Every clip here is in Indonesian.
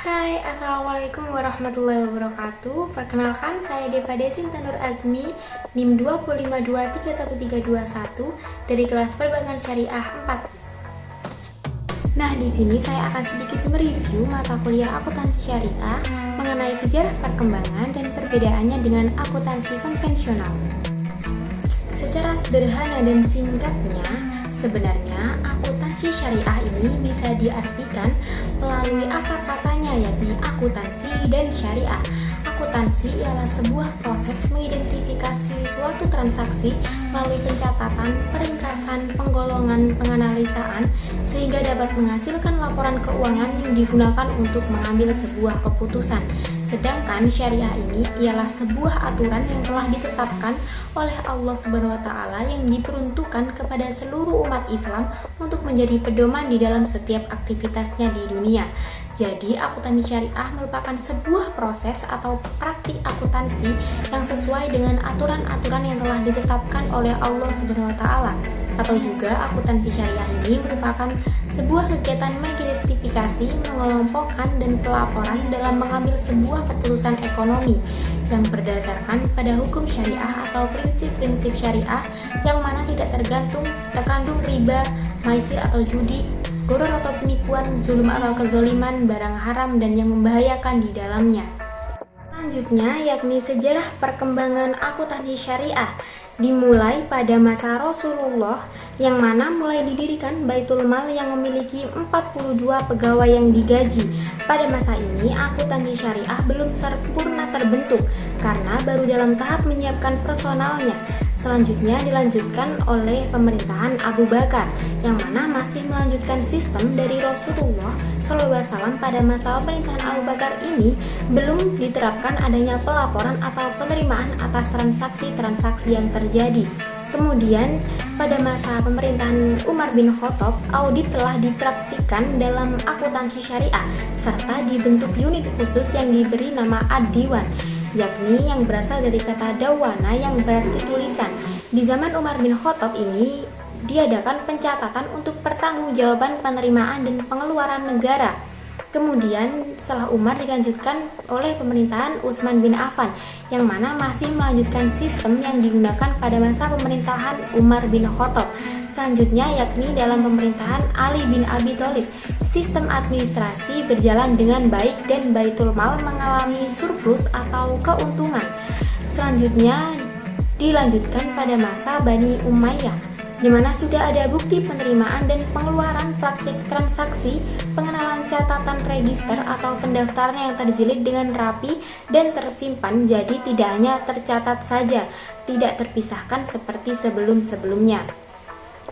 Hai, Assalamualaikum warahmatullahi wabarakatuh. Perkenalkan, saya Deva Desinta Nur Azmi, NIM 2523131 dari kelas Perbankan Syariah 4. Nah, di sini saya akan sedikit mereview mata kuliah akuntansi syariah mengenai sejarah perkembangan dan perbedaannya dengan akuntansi konvensional. Secara sederhana dan singkatnya, sebenarnya akuntansi syariah ini bisa diartikan melalui akar katanya, yakni akuntansi dan syariah. Akuntansi ialah sebuah proses mengidentifikasi suatu transaksi melalui pencatatan, peringkasan, penggolongan, penganalisaan, sehingga dapat menghasilkan laporan keuangan yang digunakan untuk mengambil sebuah keputusan. Sedangkan syariah ini ialah sebuah aturan yang telah ditetapkan oleh Allah Subhanahu wa taala yang diperuntukkan kepada seluruh umat Islam untuk menjadi pedoman di dalam setiap aktivitasnya di dunia. Jadi, akuntansi syariah merupakan sebuah proses atau praktik akuntansi yang sesuai dengan aturan-aturan yang telah ditetapkan oleh Allah Subhanahu wa taala. Atau juga akuntansi syariah ini merupakan sebuah kegiatan mengidentifikasi, mengelompokkan dan pelaporan dalam mengambil sebuah keputusan ekonomi yang berdasarkan pada hukum syariah atau prinsip-prinsip syariah yang mana tidak terkandung riba, maisir atau judi, gurur atau penipuan, zulum atau kezoliman, barang haram dan yang membahayakan di dalamnya. Selanjutnya yakni sejarah perkembangan akuntansi syariah dimulai pada masa Rasulullah yang mana mulai didirikan Baitul Mal yang memiliki 42 pegawai yang digaji. Pada masa ini akuntansi syariah belum sempurna terbentuk karena baru dalam tahap menyiapkan personalnya. Selanjutnya dilanjutkan oleh pemerintahan Abu Bakar yang mana masih melanjutkan sistem dari Rasulullah SAW. Pada masa pemerintahan Abu Bakar ini belum diterapkan adanya pelaporan atau penerimaan atas transaksi-transaksi yang terjadi. Kemudian pada masa pemerintahan Umar bin Khattab, audit telah dipraktikkan dalam akuntansi syariah serta dibentuk unit khusus yang diberi nama Ad-Diwan, yakni yang berasal dari kata dawana yang berarti tulisan. Di zaman Umar bin Khattab ini diadakan pencatatan untuk pertanggungjawaban penerimaan dan pengeluaran negara. Kemudian setelah Umar dilanjutkan oleh pemerintahan Utsman bin Affan yang mana masih melanjutkan sistem yang digunakan pada masa pemerintahan Umar bin Khattab. Selanjutnya yakni dalam pemerintahan Ali bin Abi Thalib, sistem administrasi berjalan dengan baik dan Baitul Mal mengalami surplus atau keuntungan. Selanjutnya dilanjutkan pada masa Bani Umayyah di mana sudah ada bukti penerimaan dan pengeluaran, praktik transaksi, pengenalan catatan register atau pendaftaran yang terjilid dengan rapi dan tersimpan, jadi tidak hanya tercatat saja, tidak terpisahkan seperti sebelum-sebelumnya.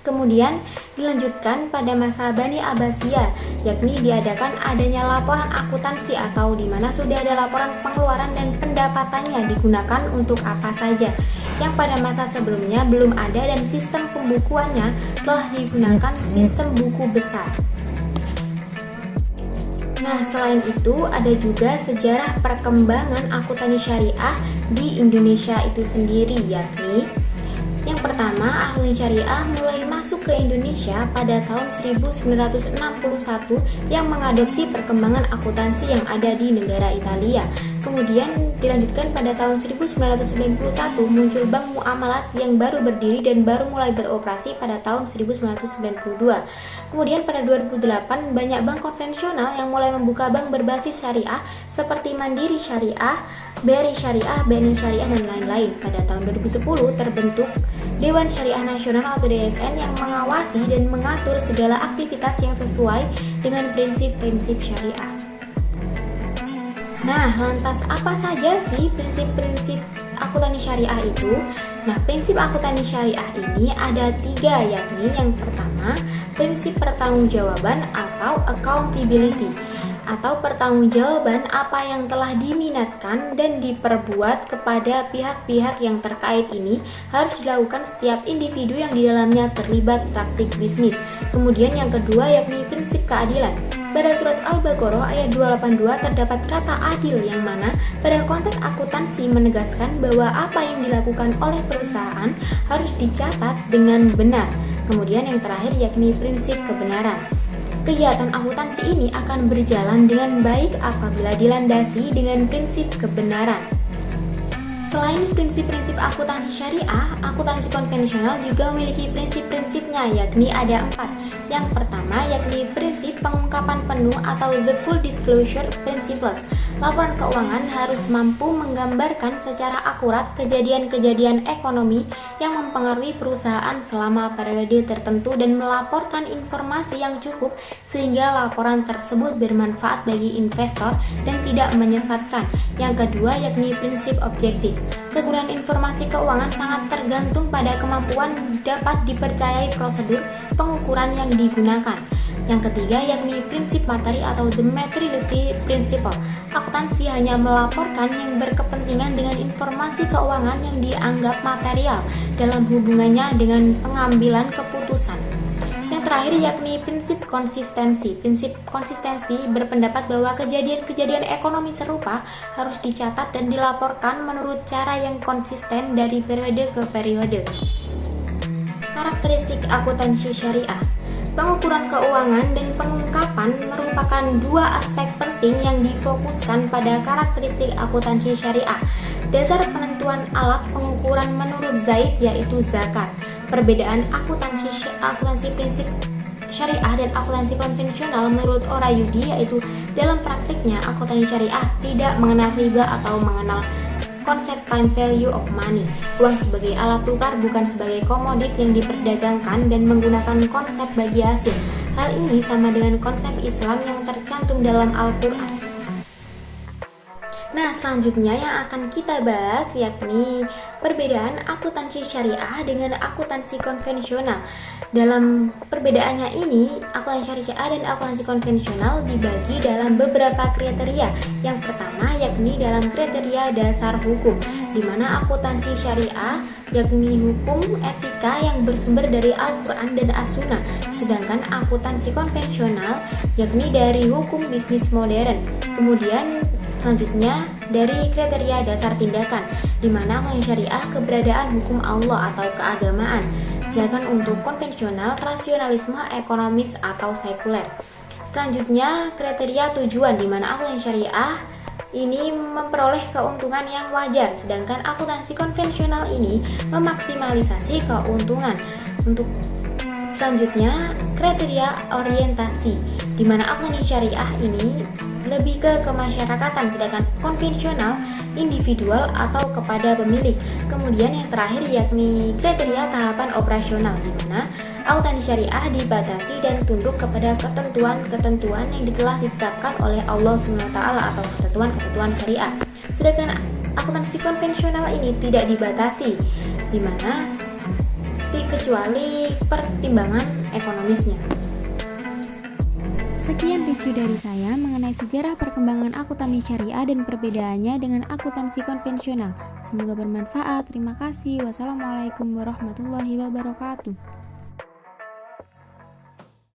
Kemudian dilanjutkan pada masa Bani Abbasiyah, yakni diadakan adanya laporan akuntansi atau di mana sudah ada laporan pengeluaran dan pendapatannya digunakan untuk apa saja, yang pada masa sebelumnya belum ada dan sistem pembukuannya telah digunakan sistem buku besar. Nah, selain itu ada juga sejarah perkembangan akuntansi syariah di Indonesia itu sendiri, yakni yang pertama, akuntansi syariah mulai masuk ke Indonesia pada tahun 1961 yang mengadopsi perkembangan akuntansi yang ada di negara Italia. Kemudian dilanjutkan pada tahun 1991 muncul Bank Muamalat yang baru berdiri dan baru mulai beroperasi pada tahun 1992. Kemudian pada 2008 banyak bank konvensional yang mulai membuka bank berbasis syariah seperti Mandiri Syariah, BRI Syariah, BNI Syariah dan lain-lain. Pada tahun 2010 terbentuk Dewan Syariah Nasional atau DSN yang mengawasi dan mengatur segala aktivitas yang sesuai dengan prinsip-prinsip syariah. Nah, lantas apa saja sih prinsip-prinsip akuntansi syariah itu? Nah, prinsip akuntansi syariah ini ada 3, yakni yang pertama, prinsip pertanggungjawaban atau accountability, atau pertanggungjawaban apa yang telah diminatkan dan diperbuat kepada pihak-pihak yang terkait ini harus dilakukan setiap individu yang di dalamnya terlibat praktik bisnis. Kemudian yang kedua yakni prinsip keadilan. Pada surat Al-Baqarah ayat 282 terdapat kata adil yang mana pada konteks akuntansi menegaskan bahwa apa yang dilakukan oleh perusahaan harus dicatat dengan benar. Kemudian yang terakhir yakni prinsip kebenaran. Kegiatan akuntansi ini akan berjalan dengan baik apabila dilandasi dengan prinsip kebenaran. Selain prinsip-prinsip akuntansi syariah, akuntansi konvensional juga memiliki prinsip-prinsipnya, yakni ada 4. Yang pertama yakni prinsip pengungkapan penuh atau the full disclosure principles. Laporan keuangan harus mampu menggambarkan secara akurat kejadian-kejadian ekonomi yang mempengaruhi perusahaan selama periode tertentu dan melaporkan informasi yang cukup sehingga laporan tersebut bermanfaat bagi investor dan tidak menyesatkan. Yang kedua yakni prinsip objektif. Kekurangan informasi keuangan sangat tergantung pada kemampuan dapat dipercayai prosedur pengukuran yang digunakan. Yang ketiga yakni prinsip materi atau the materiality principle. Akuntansi hanya melaporkan yang berkepentingan dengan informasi keuangan yang dianggap material dalam hubungannya dengan pengambilan keputusan. Yang terakhir yakni prinsip konsistensi. Prinsip konsistensi berpendapat bahwa kejadian-kejadian ekonomi serupa harus dicatat dan dilaporkan menurut cara yang konsisten dari periode ke periode. Karakteristik akuntansi syariah. Pengukuran keuangan dan pengungkapan merupakan dua aspek penting yang difokuskan pada karakteristik akuntansi syariah. Dasar penentuan alat pengukuran menurut Zaid yaitu zakat. Perbedaan akuntansi prinsip syariah dan akuntansi konvensional menurut Orayudi yaitu dalam praktiknya akuntansi syariah tidak mengenal riba atau mengenal konsep time value of money, uang sebagai alat tukar bukan sebagai komodit yang diperdagangkan dan menggunakan konsep bagi hasil. Hal ini sama dengan konsep Islam yang tercantum dalam Al-Quran. Nah, selanjutnya yang akan kita bahas yakni perbedaan akuntansi syariah dengan akuntansi konvensional. Dalam perbedaannya ini, akuntansi syariah dan akuntansi konvensional dibagi dalam beberapa kriteria. Yang pertama yakni dalam kriteria dasar hukum, di mana akuntansi syariah yakni hukum etika yang bersumber dari Al-Quran dan As-Sunnah, sedangkan akuntansi konvensional yakni dari hukum bisnis modern. Kemudian selanjutnya dari kriteria dasar tindakan, di mana akuntansi syariah keberadaan hukum Allah atau keagamaan, sedangkan untuk konvensional rasionalisme ekonomis atau sekuler. Selanjutnya kriteria tujuan, di mana akuntansi syariah ini memperoleh keuntungan yang wajar, sedangkan akuntansi konvensional ini memaksimalisasi keuntungan. Untuk selanjutnya kriteria orientasi, di mana akuntansi syariah ini lebih ke kemasyarakatan, sedangkan konvensional individual atau kepada pemilik. Kemudian yang terakhir yakni kriteria tahapan operasional, di mana akuntansi syariah dibatasi dan tunduk kepada ketentuan-ketentuan yang telah ditetapkan oleh Allah SWT atau ketentuan-ketentuan syariah. Sedangkan akuntansi konvensional ini tidak dibatasi, di mana kecuali pertimbangan ekonomisnya. Sekian review dari saya mengenai sejarah perkembangan akuntansi syariah dan perbedaannya dengan akuntansi konvensional. Semoga bermanfaat. Terima kasih. Wassalamualaikum warahmatullahi wabarakatuh.